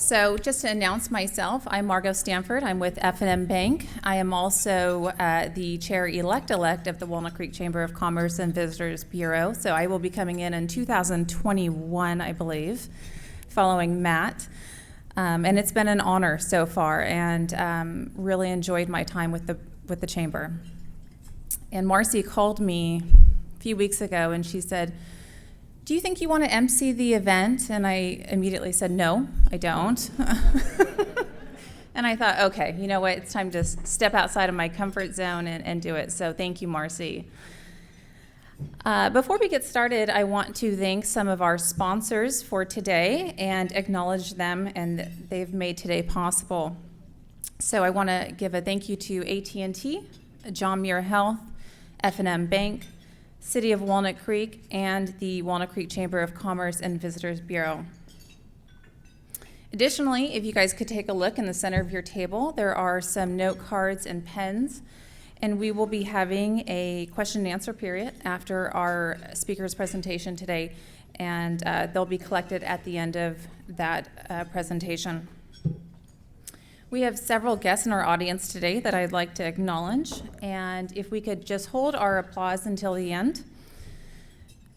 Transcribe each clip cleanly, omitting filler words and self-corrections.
So just to announce myself, I'm Margot Stanford. I'm with F&M Bank. I am also the chair-elect of the Walnut Creek Chamber of Commerce and Visitors Bureau. So I will be coming in 2021, I believe, following Matt. And it's been an honor so far, and really enjoyed my time with the chamber. And Marcy called me a few weeks ago, and she said, "Do you think you want to MC the event?" And I immediately said, "No, I don't." And I thought, okay, you know what? It's time to step outside of my comfort zone and do it. So thank you, Marcy. Before we get started, I want to thank some of our sponsors for today and acknowledge them, and they've made today possible. So I want to give a thank you to AT&T, John Muir Health, F&M Bank, City of Walnut Creek, and the Walnut Creek Chamber of Commerce and Visitors Bureau. Additionally, if you guys could take a look in the center of your table, there are some note cards and pens, and we will be having a question and answer period after our speaker's presentation today, and they'll be collected at the end of that presentation. We have several guests in our audience today that I'd like to acknowledge, and if we could just hold our applause until the end.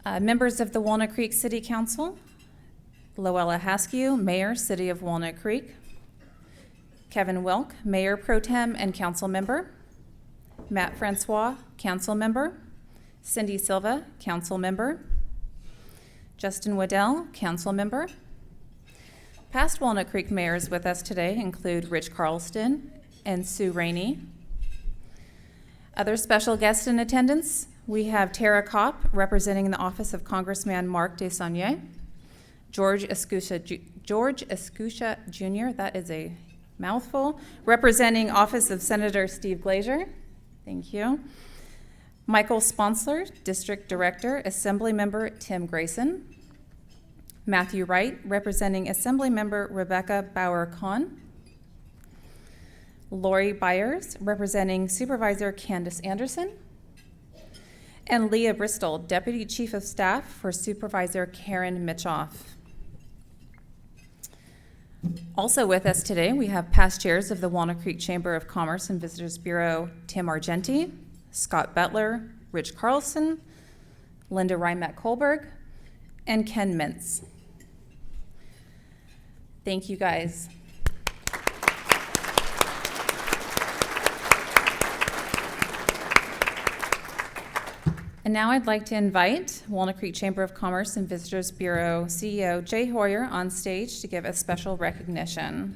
Members of the Walnut Creek City Council, Loella Haskew, Mayor, City of Walnut Creek, Kevin Wilk, Mayor Pro Tem and Council Member, Matt Francois, Council Member, Cindy Silva, Council Member, Justin Waddell, Council Member. Past Walnut Creek mayors with us today include Rich Carlston and Sue Rainey. Other special guests in attendance, we have Tara Kopp, representing the office of Congressman Mark DeSaulnier, George Escucha Jr., that is a mouthful, representing office of Senator Steve Glazier. Thank you. Michael Sponsler, District Director, Assemblymember Tim Grayson. Matthew Wright, representing Assemblymember Rebecca Bauer-Kahn. Lori Byers, representing Supervisor Candace Anderson. And Leah Bristol, Deputy Chief of Staff for Supervisor Karen Mitchoff. Also with us today, we have past chairs of the Walnut Creek Chamber of Commerce and Visitors Bureau, Tim Argenti, Scott Butler, Rich Carlson, Linda Rymack-Kohlberg, and Ken Mintz. Thank you, guys. And now I'd like to invite Walnut Creek Chamber of Commerce and Visitors Bureau CEO Jay Hoyer on stage to give a special recognition.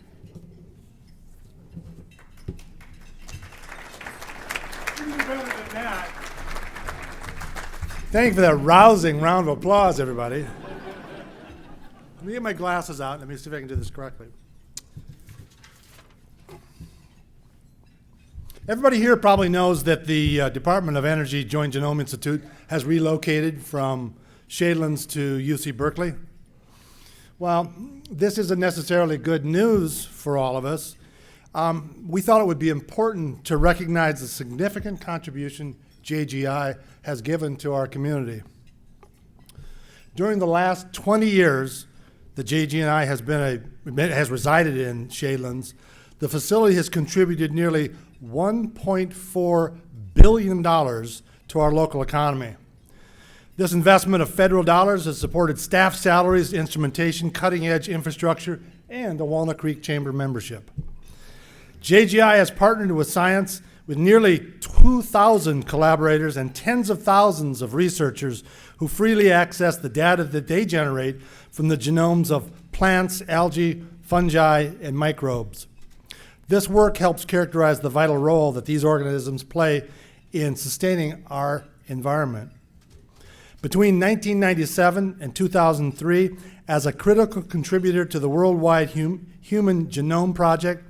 Thank you for that rousing round of applause, everybody. Let me get my glasses out. Let me see if I can do this correctly. Everybody here probably knows that the Department of Energy Joint Genome Institute has relocated from Shadelands to UC Berkeley. Well, this isn't necessarily good news for all of us. We thought it would be important to recognize the significant contribution JGI has given to our community. During the last 20 years, the JGI has resided in Shadelands. The facility has contributed nearly $1.4 billion to our local economy. This investment of federal dollars has supported staff salaries, instrumentation, cutting-edge infrastructure, and the Walnut Creek Chamber membership. JGI has partnered with science with nearly 2,000 collaborators and tens of thousands of researchers who freely access the data that they generate from the genomes of plants, algae, fungi, and microbes. This work helps characterize the vital role that these organisms play in sustaining our environment. Between 1997 and 2003, as a critical contributor to the worldwide Human Genome Project,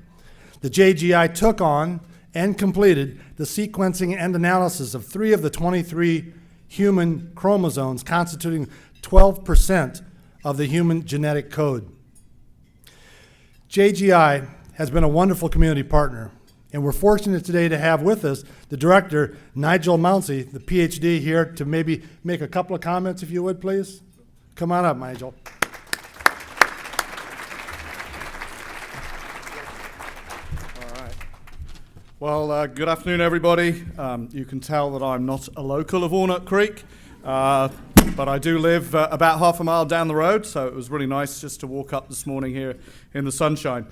the JGI took on and completed the sequencing and analysis of 3 of the 23 human chromosomes, constituting 12% of the human genetic code. JGI has been a wonderful community partner, and we're fortunate today to have with us the director, Nigel Mounsey, the PhD, here to maybe make a couple of comments, if you would, please. Come on up, Nigel. Good afternoon, everybody. You can tell that I'm not a local of Walnut Creek, but I do live about half a mile down the road, so it was really nice just to walk up this morning here in the sunshine.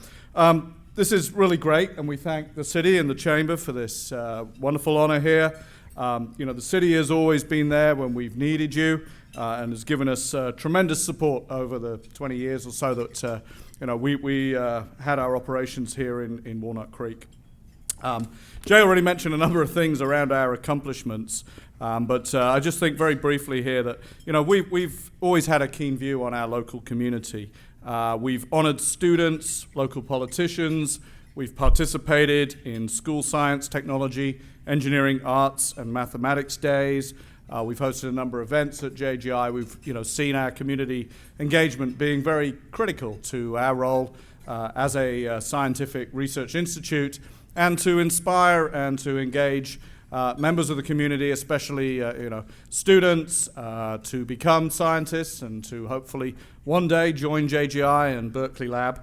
This is really great, and we thank the city and the chamber for this wonderful honor here. The city has always been there when we've needed you and has given us tremendous support over the 20 years or so that we had our operations here in Walnut Creek. Jay already mentioned a number of things around our accomplishments, but I just think very briefly here that we've always had a keen view on our local community. We've honored students, local politicians, we've participated in school science, technology, engineering, arts, and mathematics days. We've hosted a number of events at JGI. We've seen our community engagement being very critical to our role as a scientific research institute, and to inspire and to engage members of the community, especially students, to become scientists and to hopefully one day join JGI and Berkeley Lab.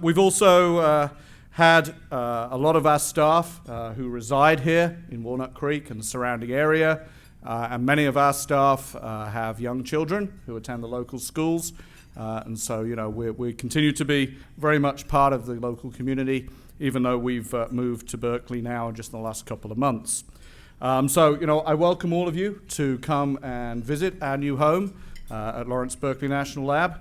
We've also had a lot of our staff who reside here in Walnut Creek and the surrounding area, and many of our staff have young children who attend the local schools, and so we continue to be very much part of the local community, even though we've moved to Berkeley now just in the last couple of months. I welcome all of you to come and visit our new home at Lawrence Berkeley National Lab.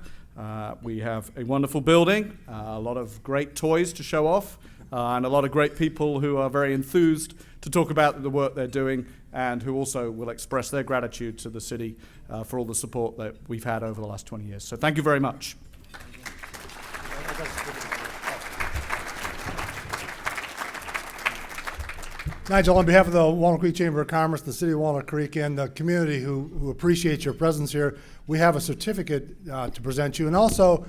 We have a wonderful building, a lot of great toys to show off, and a lot of great people who are very enthused to talk about the work they're doing and who also will express their gratitude to the city for all the support that we've had over the last 20 years. So thank you very much. Nigel, on behalf of the Walnut Creek Chamber of Commerce, the City of Walnut Creek, and the community who appreciates your presence here, we have a certificate to present you. And also,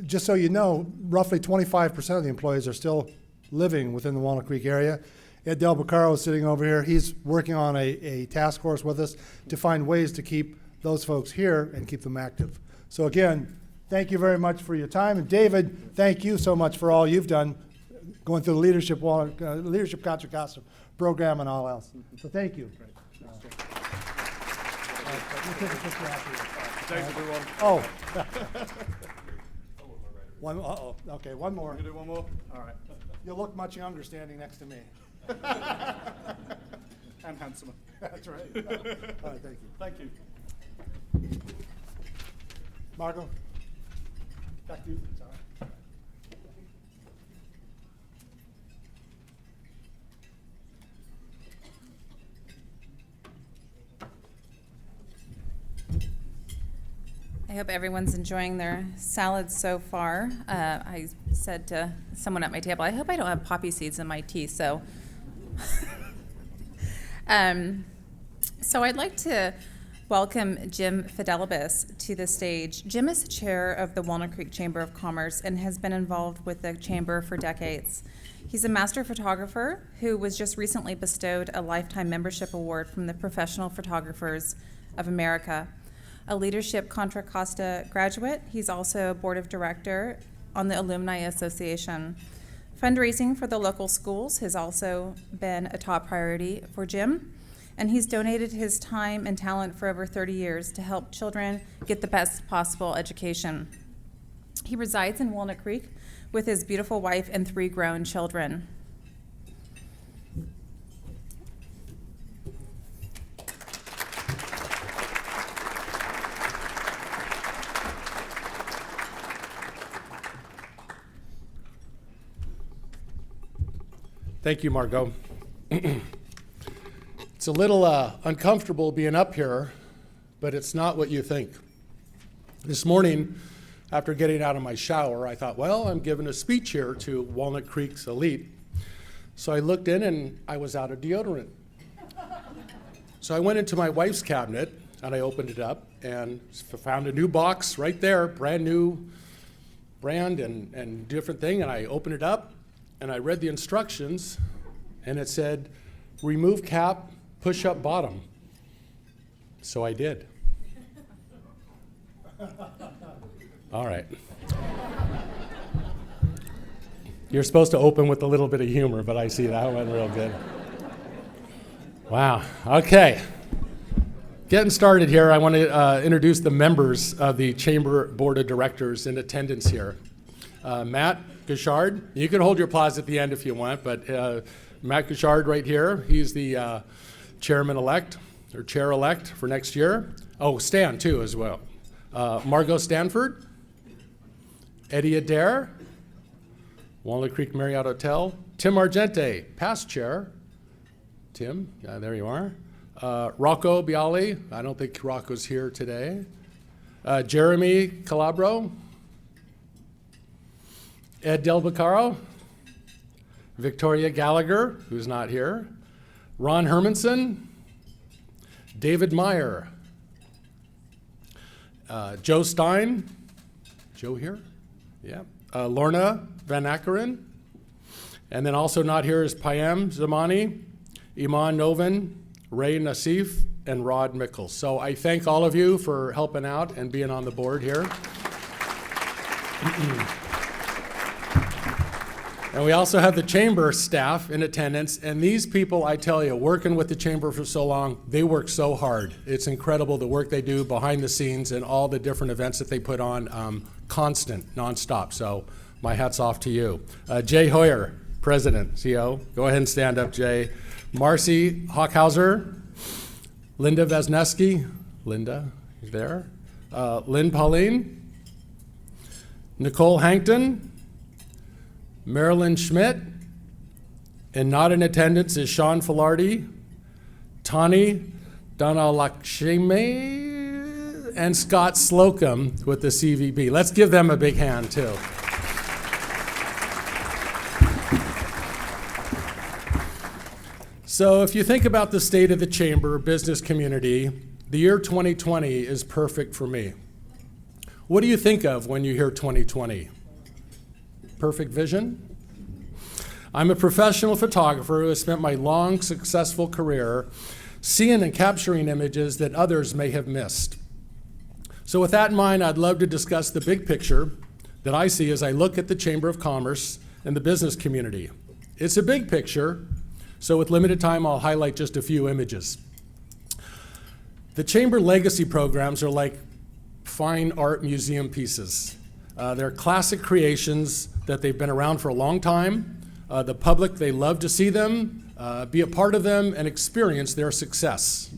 just so you know, roughly 25% of the employees are still living within the Walnut Creek area. Ed Del Beccaro is sitting over here. He's working on a task force with us to find ways to keep those folks here and keep them active. So again, thank you very much for your time. And David, thank you so much for all you've done going through the Leadership Concert Costume program and all else. So thank you. Oh. Okay, one more. You do one more? All right. You'll look much younger standing next to me. And handsomer. That's right. All right, thank you. Thank you. Margot, back to you. Sorry. I hope everyone's enjoying their salad so far. I said to someone at my table, I hope I don't have poppy seeds in my tea. So I'd like to welcome Jim Fidelibus to the stage. Jim is the chair of the Walnut Creek Chamber of Commerce and has been involved with the chamber for decades. He's a master photographer who was just recently bestowed a lifetime membership award from the Professional Photographers of America. A Leadership Contra Costa graduate, he's also a board of director on the Alumni Association. Fundraising for the local schools has also been a top priority for Jim, and he's donated his time and talent for over 30 years to help children get the best possible education. He resides in Walnut Creek with his beautiful wife and 3 grown children. Thank you, Margot. It's a little uncomfortable being up here, but it's not what you think. This morning, after getting out of my shower, I thought, well, I'm giving a speech here to Walnut Creek's elite. So I looked in and I was out of deodorant. So I went into my wife's cabinet and I opened it up and found a new box right there, brand new brand and different thing, and I opened it up and I read the instructions, and it said, remove cap, push up bottom. So I did. All right. You're supposed to open with a little bit of humor, but I see that went real good. Wow. Okay. Getting started here, I want to introduce the members of the Chamber Board of Directors in attendance here. Matt Gouchard, you can hold your applause at the end if you want, but Matt Gouchard right here, he's the chairman-elect, or chair-elect for next year. Oh, Stan too as well. Margot Stanford, Eddie Adair, Walnut Creek Marriott Hotel, Tim Argente, past chair. Tim, there you are. Rocco Bialy, I don't think Rocco's here today. Jeremy Calabro, Ed Del Beccaro, Victoria Gallagher, who's not here, Ron Hermanson, David Meyer, Joe Stein, Joe here? Yeah. Lorna Van Ackeren, and then also not here is Payam Zamani, Iman Novin, Ray Nassif, and Rod Mickles. So I thank all of you for helping out and being on the board here. And we also have the chamber staff in attendance, and these people, I tell you, working with the chamber for so long, they work so hard. It's incredible the work they do behind the scenes and all the different events that they put on, constant, nonstop. So my hat's off to you. Jay Hoyer, President, CO. Go ahead and stand up, Jay. Marcy Hockhauser, Linda Vesneski, Linda, you there? Lynn Pauline, Nicole Hankton, Marilyn Schmidt, and not in attendance is Sean Filardi, Tani Dhanalakshmi, and Scott Slocum with the CVB. Let's give them a big hand too. So if you think about the state of the chamber business community, the year 2020 is perfect for me. What do you think of when you hear 2020? Perfect vision? I'm a professional photographer who has spent my long, successful career seeing and capturing images that others may have missed. So with that in mind, I'd love to discuss the big picture that I see as I look at the Chamber of Commerce and the business community. It's a big picture, so with limited time, I'll highlight just a few images. The Chamber legacy programs are like fine art museum pieces. They're classic creations that they've been around for a long time. The public, they love to see them, be a part of them, and experience their success.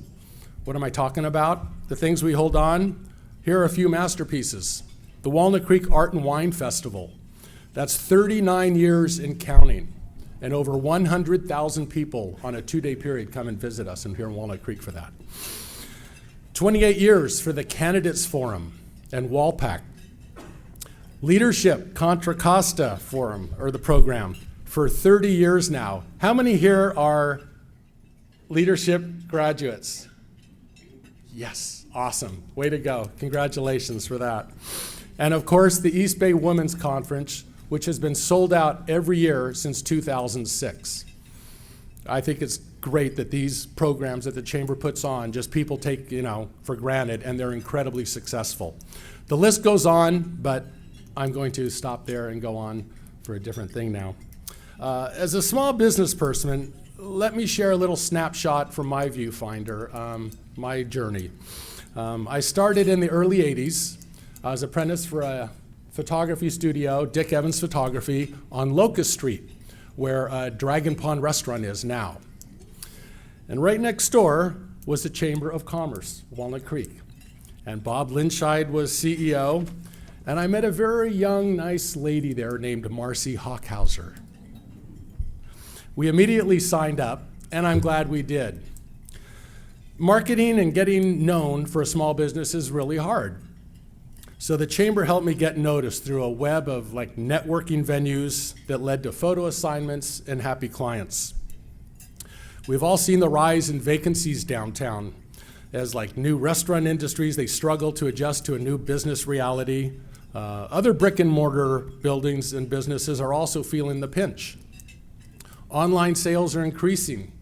What am I talking about? The things we hold on. Here are a few masterpieces. The Walnut Creek Art and Wine Festival. That's 39 years in counting, and over 100,000 people on a 2-day period come and visit us here in Walnut Creek for that. 28 years for the Candidates Forum and WALPAC. Leadership Contra Costa Forum, or the program, for 30 years now. How many here are leadership graduates? Yes, awesome. Way to go. Congratulations for that. And of course, the East Bay Women's Conference, which has been sold out every year since 2006. I think it's great that these programs that the Chamber puts on, just people take, for granted, and they're incredibly successful. The list goes on, but I'm going to stop there and go on for a different thing now. As a small business person, let me share a little snapshot from my viewfinder, my journey. I started in the early 80s. I was apprenticed for a photography studio, Dick Evans Photography, on Locust Street, where Dragon Pond Restaurant is now. And right next door was the Chamber of Commerce, Walnut Creek. And Bob Linscheid was CEO. And I met a very young, nice lady there named Marcy Hockhauser. We immediately signed up, and I'm glad we did. Marketing and getting known for a small business is really hard. So the Chamber helped me get noticed through a web of networking venues that led to photo assignments and happy clients. We've all seen the rise in vacancies downtown as new restaurant industries, they struggle to adjust to a new business reality. Other brick and mortar buildings and businesses are also feeling the pinch. Online sales are increasing,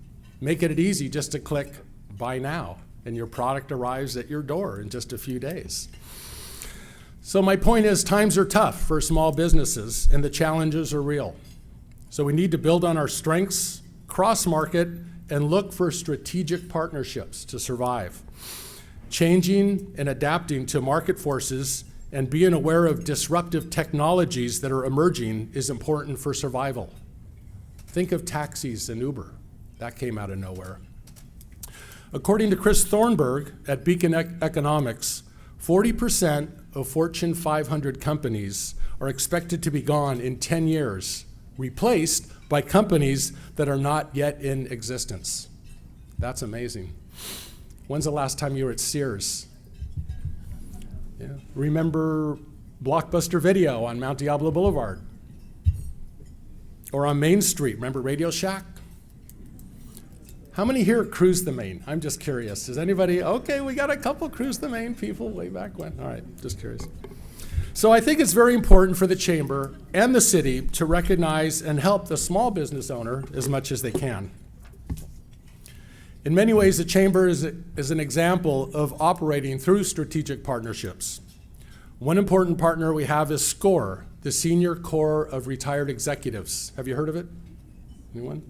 making it easy just to click buy now, and your product arrives at your door in just a few days. So my point is, times are tough for small businesses, and the challenges are real. So we need to build on our strengths, cross-market, and look for strategic partnerships to survive. Changing and adapting to market forces and being aware of disruptive technologies that are emerging is important for survival. Think of taxis and Uber. That came out of nowhere. According to Chris Thornburg at Beacon Economics, 40% of Fortune 500 companies are expected to be gone in 10 years, replaced by companies that are not yet in existence. That's amazing. When's the last time you were at Sears? Yeah. Remember Blockbuster Video on Mount Diablo Boulevard? Or on Main Street, remember Radio Shack? How many here cruise the Main? I'm just curious. Is anybody, okay, we got a couple cruise the Main people way back when. All right, just curious. So I think it's very important for the Chamber and the city to recognize and help the small business owner as much as they can. In many ways, the Chamber is an example of operating through strategic partnerships. One important partner we have is SCORE, the Senior Corps of Retired Executives. Have you heard of it? Anyone?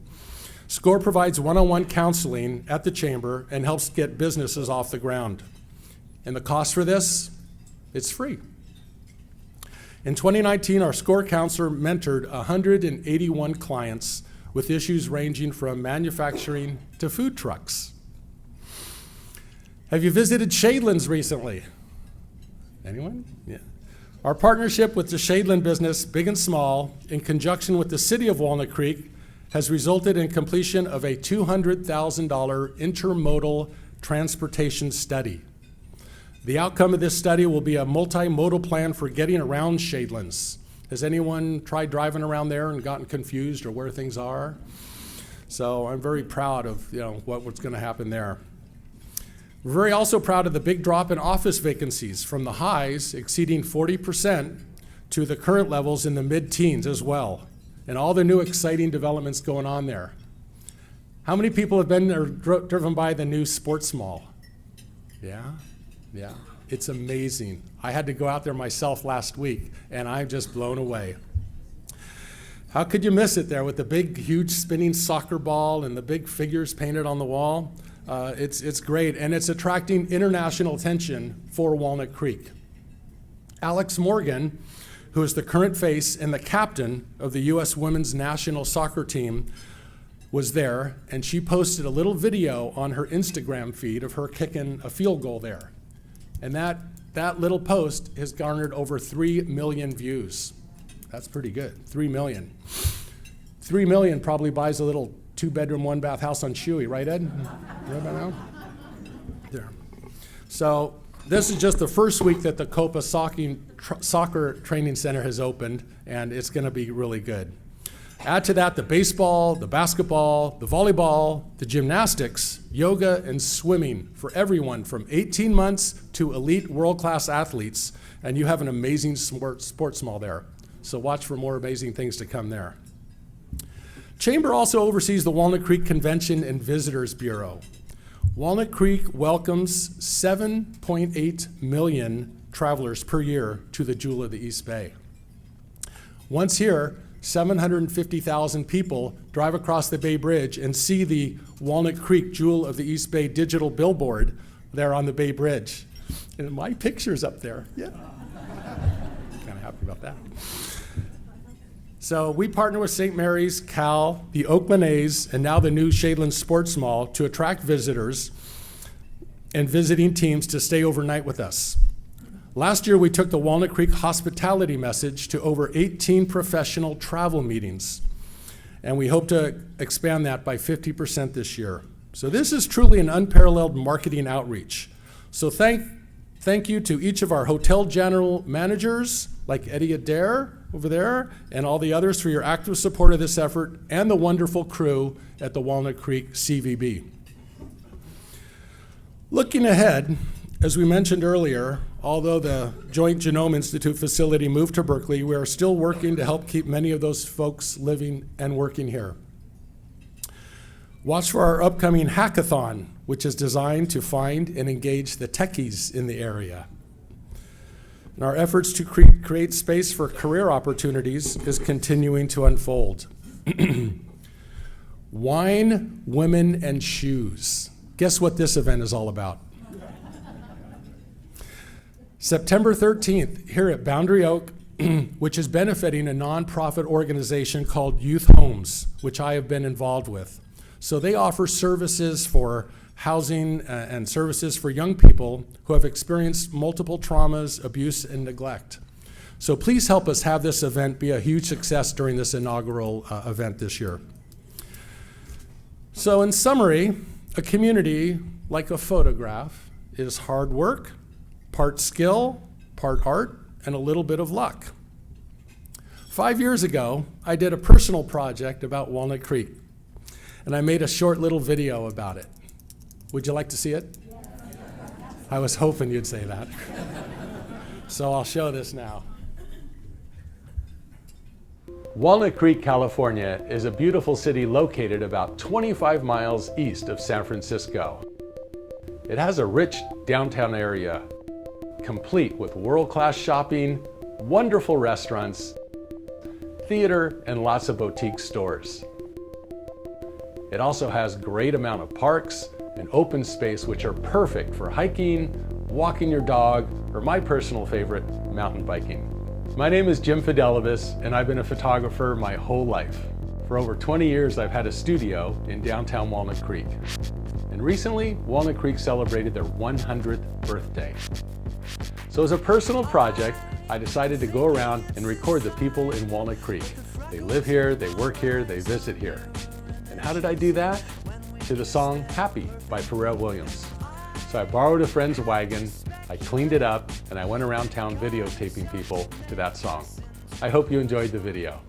SCORE provides one-on-one counseling at the Chamber and helps get businesses off the ground. And the cost for this? It's free. In 2019, our SCORE counselor mentored 181 clients with issues ranging from manufacturing to food trucks. Have you visited Shadelands recently? Anyone? Yeah. Our partnership with the Shadeland business, big and small, in conjunction with the city of Walnut Creek, has resulted in completion of a $200,000 intermodal transportation study. The outcome of this study will be a multimodal plan for getting around Shadelands. Has anyone tried driving around there and gotten confused or where things are? So I'm very proud of what's going to happen there. We're very also proud of the big drop in office vacancies from the highs exceeding 40% to the current levels in the mid-teens as well, and all the new exciting developments going on there. How many people have been or driven by the new sports mall? Yeah. It's amazing. I had to go out there myself last week, and I'm just blown away. How could you miss it there with the big, huge spinning soccer ball and the big figures painted on the wall? It's great, and it's attracting international attention for Walnut Creek. Alex Morgan, who is the current face and the captain of the U.S. women's national soccer team, was there, and she posted a little video on her Instagram feed of her kicking a field goal there. And that little post has garnered over 3 million views. That's pretty good, 3 million. 3 million probably buys a little 2-bedroom, 1-bath house on Shuey, right, Ed? Right about now? There. So this is just the first week that the Copa Soccer Training Center has opened, and it's going to be really good. Add to that the baseball, the basketball, the volleyball, the gymnastics, yoga, and swimming for everyone from 18 months to elite world-class athletes, and you have an amazing sports mall there. So watch for more amazing things to come there. Chamber also oversees the Walnut Creek Convention and Visitors Bureau. Walnut Creek welcomes 7.8 million travelers per year to the Jewel of the East Bay. Once here, 750,000 people drive across the Bay Bridge and see the Walnut Creek Jewel of the East Bay digital billboard there on the Bay Bridge. And my picture's up there. Yeah. Kind of happy about that. So we partner with St. Mary's, Cal, the Oakland A's, and now the new Shadeland Sports Mall to attract visitors and visiting teams to stay overnight with us. Last year, we took the Walnut Creek hospitality message to over 18 professional travel meetings, and we hope to expand that by 50% this year. So this is truly an unparalleled marketing outreach. So thank you to each of our hotel general managers, like Eddie Adair over there, and all the others for your active support of this effort, and the wonderful crew at the Walnut Creek CVB. Looking ahead, as we mentioned earlier, although the Joint Genome Institute facility moved to Berkeley, we are still working to help keep many of those folks living and working here. Watch for our upcoming hackathon, which is designed to find and engage the techies in the area. And our efforts to create space for career opportunities is continuing to unfold. Wine, Women, and Shoes. Guess what this event is all about? September 13th, here at Boundary Oak, which is benefiting a nonprofit organization called Youth Homes, which I have been involved with. So they offer services for housing and services for young people who have experienced multiple traumas, abuse, and neglect. So please help us have this event be a huge success during this inaugural event this year. So in summary, a community, like a photograph, is hard work, part skill, part art, and a little bit of luck. 5 years ago, I did a personal project about Walnut Creek, and I made a short little video about it. Would you like to see it? I was hoping you'd say that. So I'll show this now. Walnut Creek, California is a beautiful city located about 25 miles east of San Francisco. It has a rich downtown area, complete with world-class shopping, wonderful restaurants, theater, and lots of boutique stores. It also has a great amount of parks and open space which are perfect for hiking, walking your dog, or my personal favorite, mountain biking. My name is Jim Fidelibus, and I've been a photographer my whole life. For over 20 years, I've had a studio in downtown Walnut Creek. And recently, Walnut Creek celebrated their 100th birthday. So as a personal project, I decided to go around and record the people in Walnut Creek. They live here, they work here, they visit here. And how did I do that? To the song Happy by Pharrell Williams. So I borrowed a friend's wagon, I cleaned it up, and I went around town videotaping people to that song. I hope you enjoyed the video.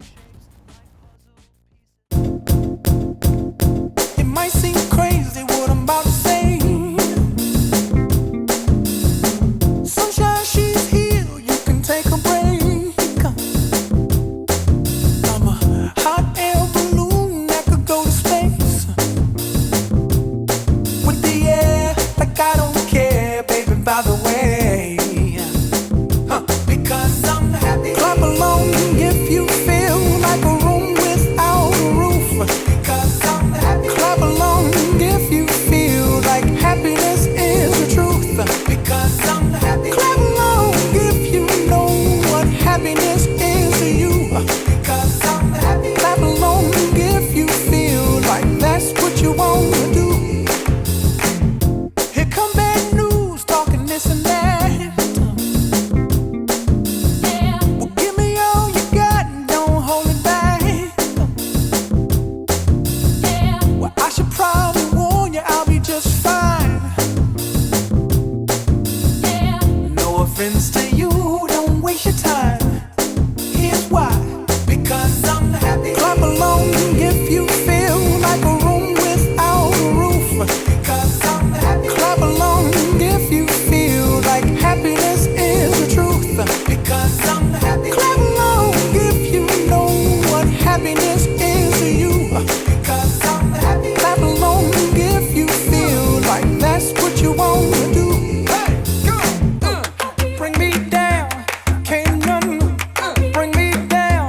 It might seem crazy what I'm about to say. Sunshine, she's here, you can take a break. I'm a hot air balloon that could go to space. With the air, like I don't care, baby, by the way. Because I'm happy. Clap along if you feel like a room without a roof. Because I'm happy. Clap along if you feel like happiness is the truth. Because I'm happy. Clap along if you know what happiness is to you. Because I'm happy. Clap along if you feel like that's what you want to do. Here come bad news, talking this and that. Well, give me all you got and don't hold it back. Well, I should probably warn you, I'll be just fine. No offense to you, don't waste your time. Here's why. Because I'm happy. Clap along if you feel like a room without a roof. Because I'm happy. Clap along if you feel like happiness is the truth. Because I'm happy. Clap along if you know what happiness is to you. Because I'm happy. Clap along if you feel like that's what you want to do. Hey, go! Bring me down, can't none. Bring me down,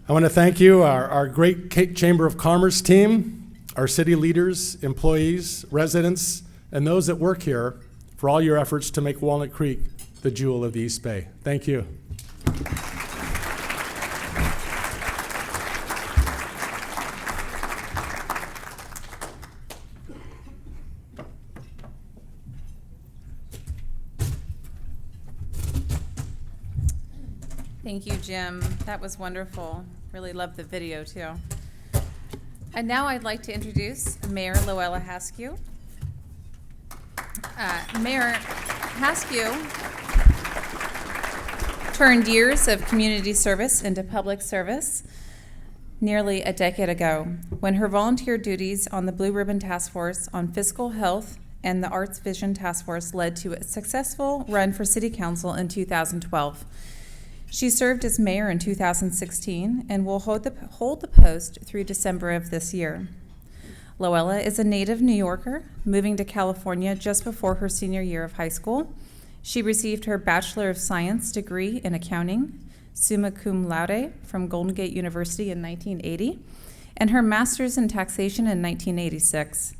I want to thank you, our great Chamber of Commerce team, our city leaders, employees, residents, and those that work here for all your efforts to make Walnut Creek the jewel of the East Bay. Thank you. Thank you, Jim. That was wonderful. Really loved the video, too. And now I'd like to introduce Mayor Loella Haskew. Mayor Haskew turned years of community service into public service nearly a decade ago when her volunteer duties on the Blue Ribbon Task Force on Fiscal Health and the Arts Vision Task Force led to a successful run for City Council in 2012. She served as mayor in 2016 and will hold the post through December of this year. Loella is a native New Yorker, moving to California just before her senior year of high school. She received her Bachelor of Science degree in accounting, summa cum laude, from Golden Gate University in 1980, and her master's in taxation in 1986.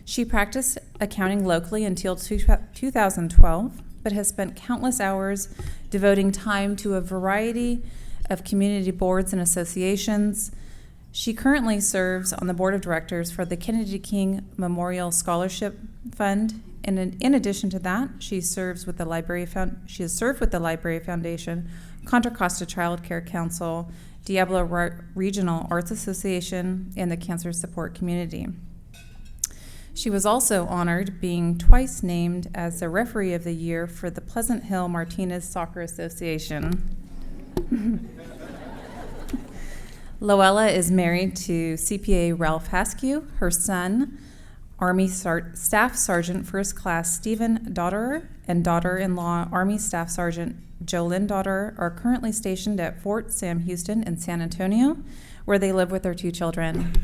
She practiced accounting locally until 2012, but has spent countless hours devoting time to a variety of community boards and associations. She currently serves on the board of directors for the Kennedy King Memorial Scholarship Fund, and in addition to that, she has served with the Library Foundation, Contra Costa Child Care Council, Diablo Regional Arts Association, and the Cancer Support Community. She was also honored being twice named as the Referee of the Year for the Pleasant Hill Martinez Soccer Association. Loella is married to CPA Ralph Haskew. Her son, Army Staff Sergeant First Class Stephen Dodderer, and daughter-in-law Army Staff Sergeant Jolynn Dodderer are currently stationed at Fort Sam Houston in San Antonio, where they live with their 2 children.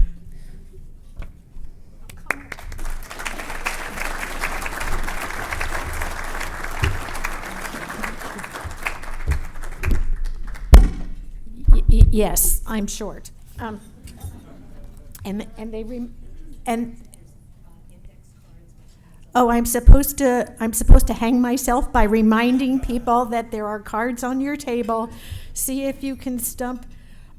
Yes, I'm short. I'm supposed to hang myself by reminding people that there are cards on your table. See if you can stump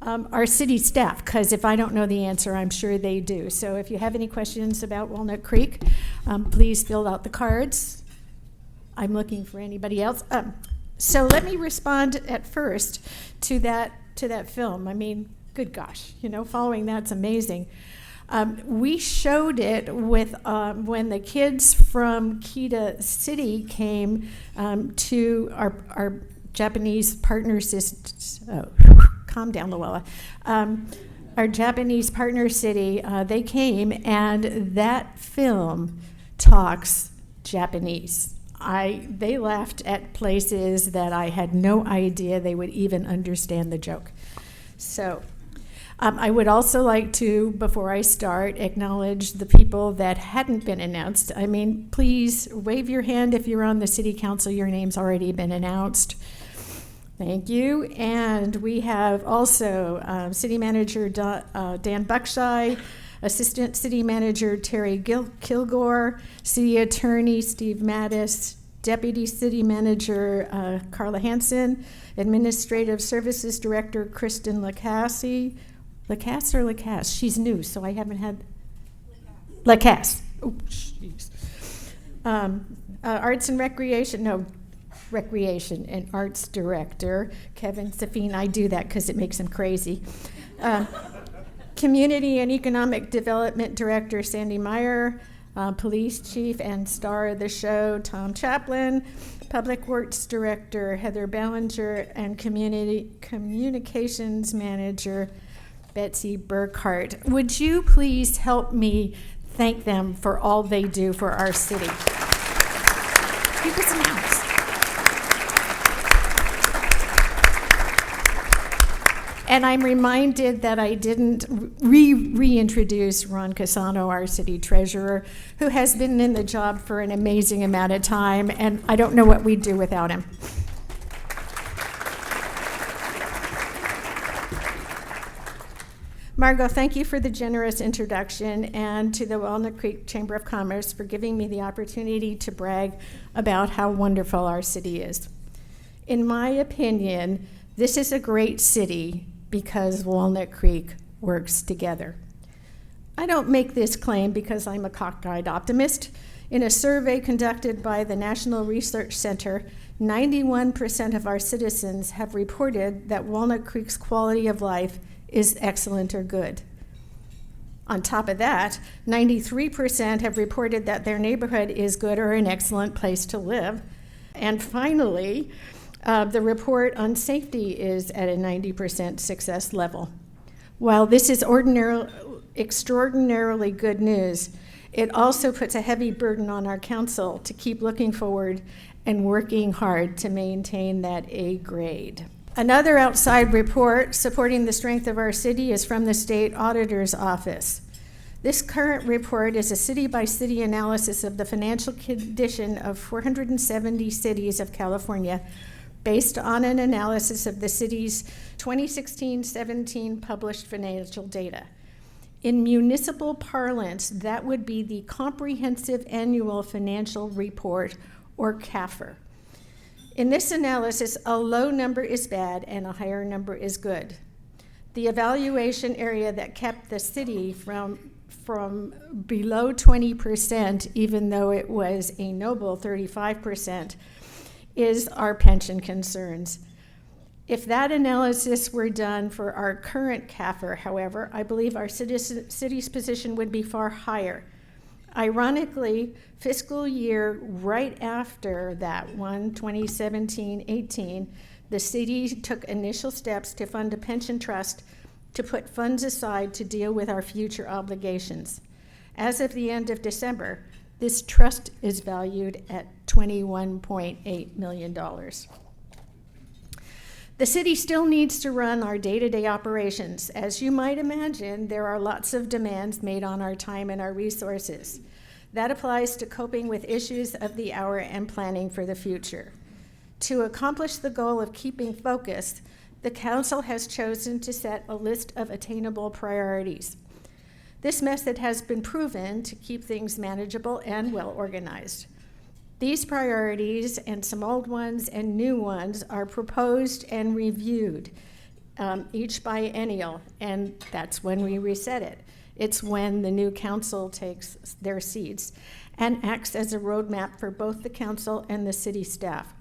our city staff, because if I don't know the answer, I'm sure they do. So if you have any questions about Walnut Creek, please fill out the cards. I'm looking for anybody else. So let me respond at first to that film. I mean, good gosh, following that's amazing. We showed it with when the kids from Kita City came to our Japanese partner calm down, Loella. Our Japanese partner city, they came, and that film talks Japanese. They laughed at places that I had no idea they would even understand the joke. So I would also like to, before I start, acknowledge the people that hadn't been announced. I mean, please wave your hand if you're on the city council. Your name's already been announced. Thank you. And we have also City Manager Dan Buckshire, Assistant City Manager Terry Kilgore, City Attorney Steve Mattis, Deputy City Manager Carla Hansen, Administrative Services Director Kristen Lacasse. Lacasse or Lacasse? She's new, so I haven't had... Lacasse. Oh, jeez. Arts and Recreation, Recreation and Arts Director Kevin Safine. I do that because it makes him crazy. Community and Economic Development Director Sandy Meyer, Police Chief and star of the show Tom Chaplin, Public Works Director Heather Ballinger, and Community Communications Manager Betsy Burkhart. Would you please help me thank them for all they do for our city? You get some hands. And I'm reminded that I didn't reintroduce Ron Casano, our city treasurer, who has been in the job for an amazing amount of time, and I don't know what we'd do without him. Margot, thank you for the generous introduction, and to the Walnut Creek Chamber of Commerce for giving me the opportunity to brag about how wonderful our city is. In my opinion, this is a great city because Walnut Creek works together. I don't make this claim because I'm a cockeyed optimist. In a survey conducted by the National Research Center, 91% of our citizens have reported that Walnut Creek's quality of life is excellent or good. On top of that, 93% have reported that their neighborhood is good or an excellent place to live. And finally, the report on safety is at a 90% success level. While this is extraordinarily good news, it also puts a heavy burden on our council to keep looking forward and working hard to maintain that A grade. Another outside report supporting the strength of our city is from the State Auditor's Office. This current report is a city-by-city analysis of the financial condition of 470 cities of California based on an analysis of the city's 2016-17 published financial data. In municipal parlance, that would be the Comprehensive Annual Financial Report, or CAFR. In this analysis, a low number is bad and a higher number is good. The evaluation area that kept the city from below 20%, even though it was a noble 35%, is our pension concerns. If that analysis were done for our current CAFR, however, I believe our city's position would be far higher. Ironically, fiscal year right after that one, 2017-18, the city took initial steps to fund a pension trust to put funds aside to deal with our future obligations. As of the end of December, this trust is valued at $21.8 million. The city still needs to run our day-to-day operations. As you might imagine, there are lots of demands made on our time and our resources. That applies to coping with issues of the hour and planning for the future. To accomplish the goal of keeping focused, the council has chosen to set a list of attainable priorities. This method has been proven to keep things manageable and well organized. These priorities, and some old ones and new ones, are proposed and reviewed each biennial, and that's when we reset it. It's when the new council takes their seats and acts as a roadmap for both the council and the city staff.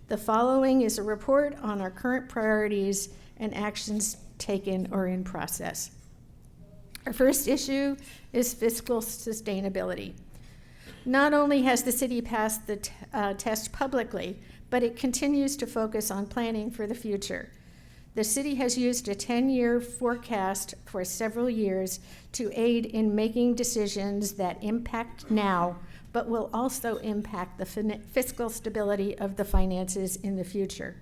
The following is a report on our current priorities and actions taken or in process. Our first issue is fiscal sustainability. Not only has the city passed the test publicly, but it continues to focus on planning for the future. The city has used a 10-year forecast for several years to aid in making decisions that impact now, but will also impact the fiscal stability of the finances in the future.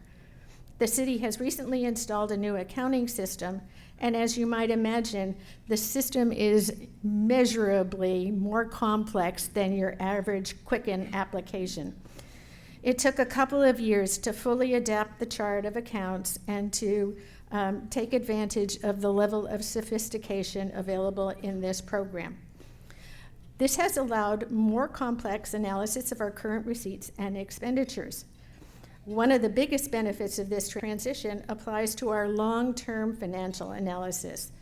The city has recently installed a new accounting system, and as you might imagine, the system is measurably more complex than your average Quicken application. It took a couple of years to fully adapt the chart of accounts and to take advantage of the level of sophistication available in this program. This has allowed more complex analysis of our current receipts and expenditures. One of the biggest benefits of this transition applies to our long-term financial analysis.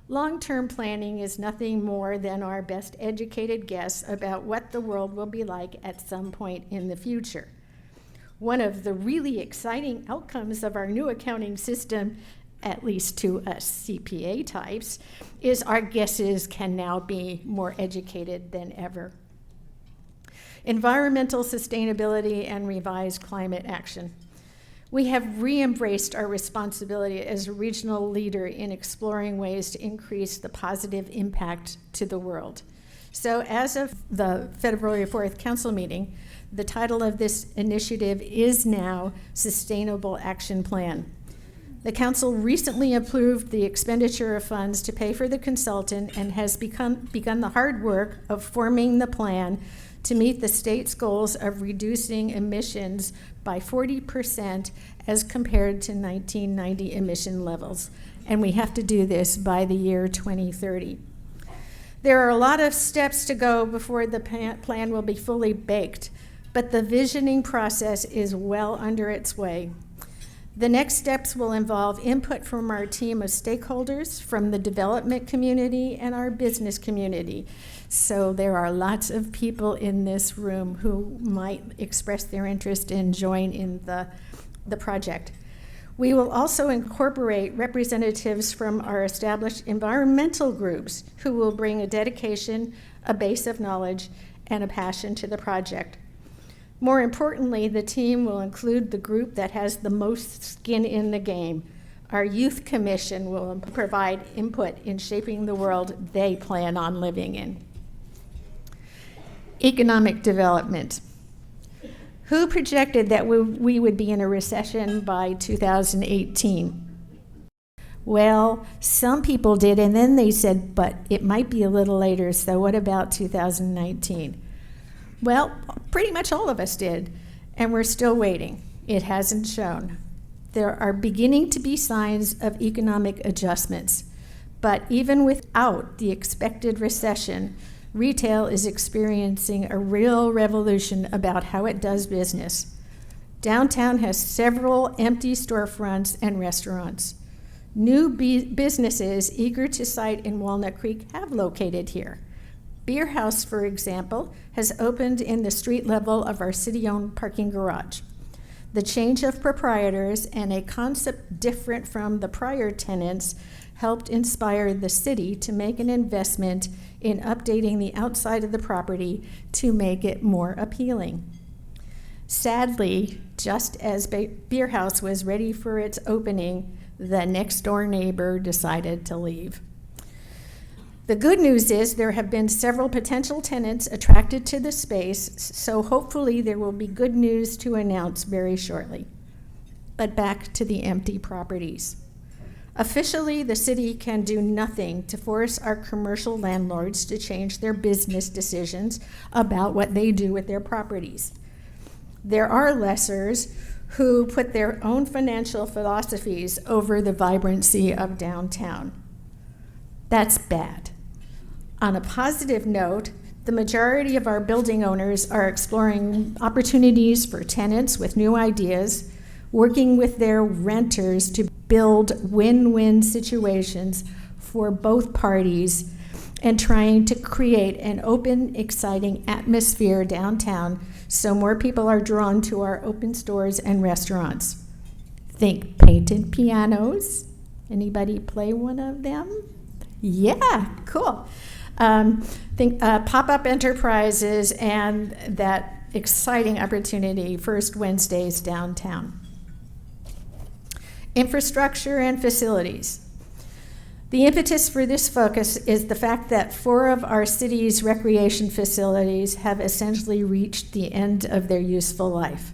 Long-term planning is nothing more than our best educated guess about what the world will be like at some point in the future. One of the really exciting outcomes of our new accounting system, at least to us CPA types, is our guesses can now be more educated than ever. Environmental sustainability and revised climate action. We have re-embraced our responsibility as a regional leader in exploring ways to increase the positive impact to the world. So as of the February 4th council meeting, the title of this initiative is now Sustainable Action Plan. The council recently approved the expenditure of funds to pay for the consultant and has begun the hard work of forming the plan to meet the state's goals of reducing emissions by 40% as compared to 1990 emission levels. and we have to do this by the year 2030. There are a lot of steps to go before the plan will be fully baked, but the visioning process is well under its way. The next steps will involve input from our team of stakeholders, from the development community and our business community. So there are lots of people in this room who might express their interest in joining in the project. We will also incorporate representatives from our established environmental groups who will bring a dedication, a base of knowledge, and a passion to the project. More importantly, the team will include the group that has the most skin in the game. Our youth commission will provide input in shaping the world they plan on living in. Economic development. Who projected that we would be in a recession by 2018? Well, some people did, and then they said, but it might be a little later, so what about 2019? Well, pretty much all of us did, and we're still waiting. It hasn't shown. There are beginning to be signs of economic adjustments, but even without the expected recession, retail is experiencing a real revolution about how it does business. Downtown has several empty storefronts and restaurants. New businesses eager to site in Walnut Creek have located here. Beer House, for example, has opened in the street level of our city-owned parking garage. The change of proprietors and a concept different from the prior tenants helped inspire the city to make an investment in updating the outside of the property to make it more appealing. Sadly, just as Beer House was ready for its opening, the next-door neighbor decided to leave. The good news is there have been several potential tenants attracted to the space, so hopefully there will be good news to announce very shortly. But back to the empty properties. Officially, the city can do nothing to force our commercial landlords to change their business decisions about what they do with their properties. There are lessors who put their own financial philosophies over the vibrancy of downtown. That's bad. On a positive note, the majority of our building owners are exploring opportunities for tenants with new ideas, working with their renters to build win-win situations for both parties, and trying to create an open, exciting atmosphere downtown so more people are drawn to our open stores and restaurants. Think painted pianos. Anybody play one of them? Yeah, cool. Think pop-up enterprises and that exciting opportunity, First Wednesdays downtown. Infrastructure and facilities. The impetus for this focus is the fact that 4 of our city's recreation facilities have essentially reached the end of their useful life.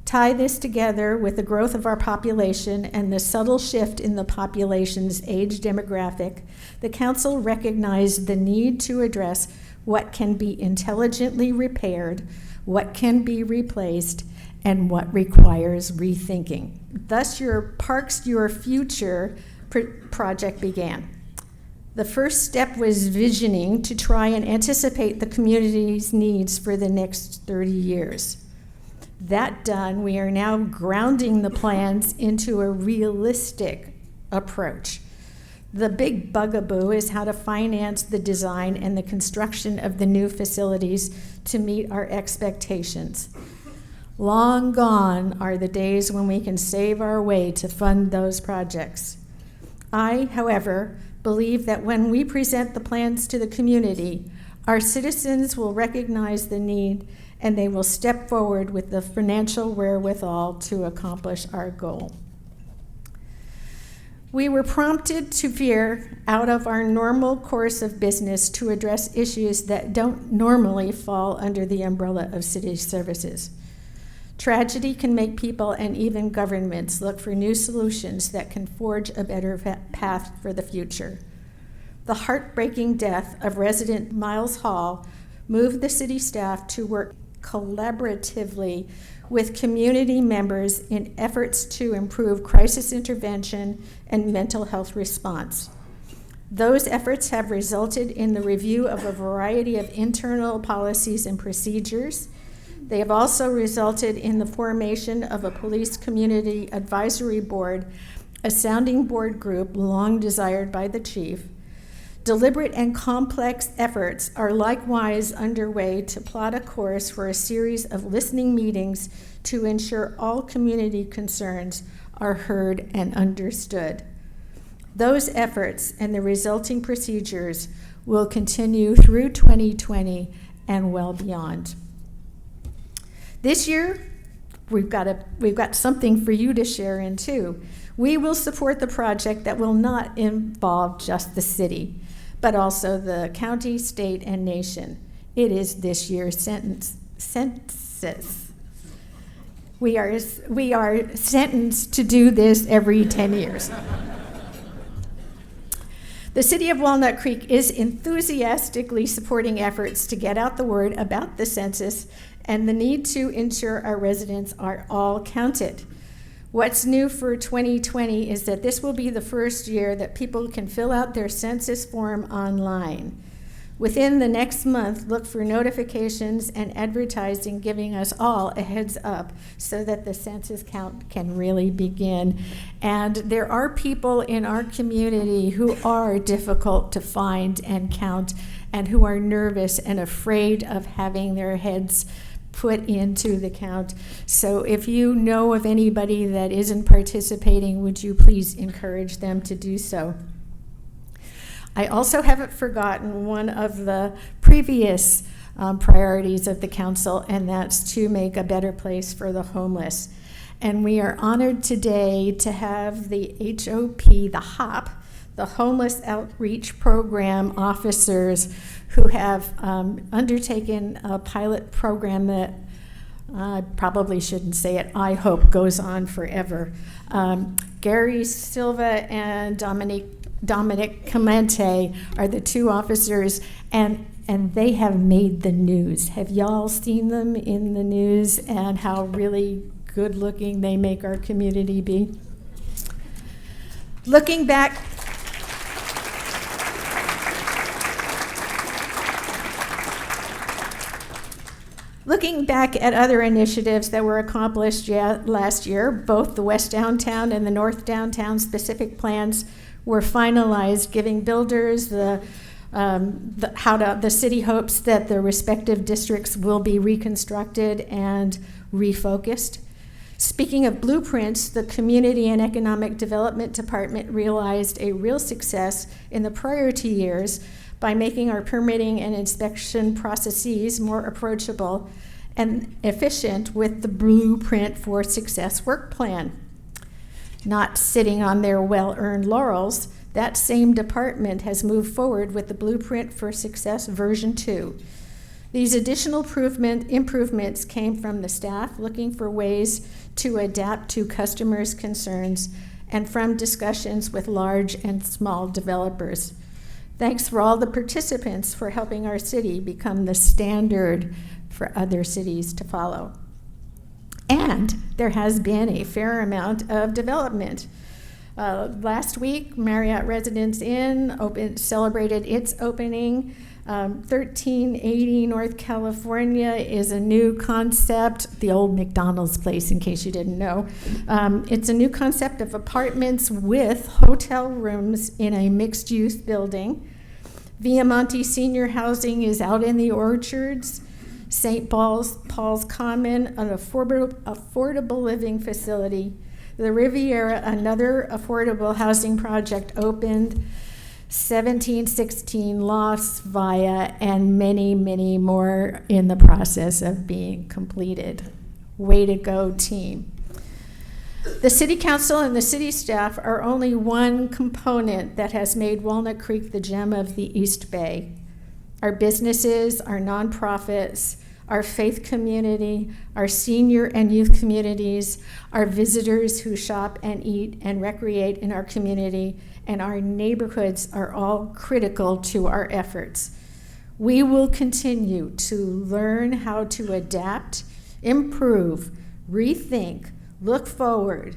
Tie this together with the growth of our population and the subtle shift in the population's age demographic, the council recognized the need to address what can be intelligently repaired, what can be replaced, and what requires rethinking. Thus, your Parks Your Future project began. The first step was visioning to try and anticipate the community's needs for the next 30 years. That done, we are now grounding the plans into a realistic approach. The big bugaboo is how to finance the design and the construction of the new facilities to meet our expectations. Long gone are the days when we can save our way to fund those projects. I, however, believe that when we present the plans to the community, our citizens will recognize the need and they will step forward with the financial wherewithal to accomplish our goal. We were prompted to veer out of our normal course of business to address issues that don't normally fall under the umbrella of city services. Tragedy can make people and even governments look for new solutions that can forge a better path for the future. The heartbreaking death of resident Miles Hall moved the city staff to work collaboratively with community members in efforts to improve crisis intervention and mental health response. Those efforts have resulted in the review of a variety of internal policies and procedures. They have also resulted in the formation of a police community advisory board, a sounding board group long desired by the chief. Deliberate and complex efforts are likewise underway to plot a course for a series of listening meetings to ensure all community concerns are heard and understood. Those efforts and the resulting procedures will continue through 2020 and well beyond. This year, we've got something for you to share in too. We will support the project that will not involve just the city, but also the county, state, and nation. It is this year's census. We are sentenced to do this every 10 years. The City of Walnut Creek is enthusiastically supporting efforts to get out the word about the census and the need to ensure our residents are all counted. What's new for 2020 is that this will be the first year that people can fill out their census form online. Within the next month, look for notifications and advertising giving us all a heads up so that the census count can really begin. And there are people in our community who are difficult to find and count and who are nervous and afraid of having their heads put into the count. So if you know of anybody that isn't participating, would you please encourage them to do so? I also haven't forgotten one of the previous priorities of the council, and that's to make a better place for the homeless. And we are honored today to have the HOP, the Homeless Outreach Program officers who have undertaken a pilot program that I probably shouldn't say it, I hope goes on forever. Gary Silva and Dominic Clemente are the two officers, and they have made the news. Have y'all seen them in the news and how really good looking they make our community be? Looking back at other initiatives that were accomplished last year, both the West Downtown and the North Downtown specific plans were finalized, giving builders the city hopes that the respective districts will be reconstructed and refocused. Speaking of blueprints, the Community and Economic Development Department realized a real success in the prior 2 years by making our permitting and inspection processes more approachable and efficient with the Blueprint for Success work plan. Not sitting on their well-earned laurels, that same department has moved forward with the Blueprint for Success version 2. These additional improvements came from the staff looking for ways to adapt to customers' concerns and from discussions with large and small developers. Thanks for all the participants for helping our city become the standard for other cities to follow. And there has been a fair amount of development. Last week, Marriott Residence Inn celebrated its opening. 1380 North California is a new concept, the old McDonald's place, in case you didn't know. It's a new concept of apartments with hotel rooms in a mixed-use building. Viamonte Senior Housing is out in the orchards. St. Paul's Common, an affordable living facility. The Riviera, another affordable housing project, opened. 1716 Los Via, and many, many more in the process of being completed. Way to go, team. The City Council and the city staff are only one component that has made Walnut Creek the gem of the East Bay. Our businesses, our nonprofits, our faith community, our senior and youth communities, our visitors who shop and eat and recreate in our community, and our neighborhoods are all critical to our efforts. We will continue to learn how to adapt, improve, rethink, look forward,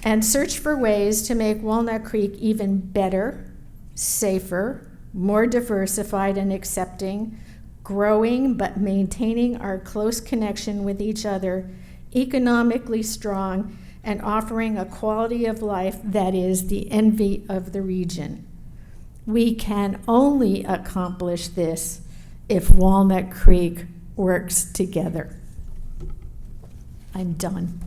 and search for ways to make Walnut Creek even better, safer, more diversified and accepting, growing but maintaining our close connection with each other, economically strong, and offering a quality of life that is the envy of the region. We can only accomplish this if Walnut Creek works together. I'm done.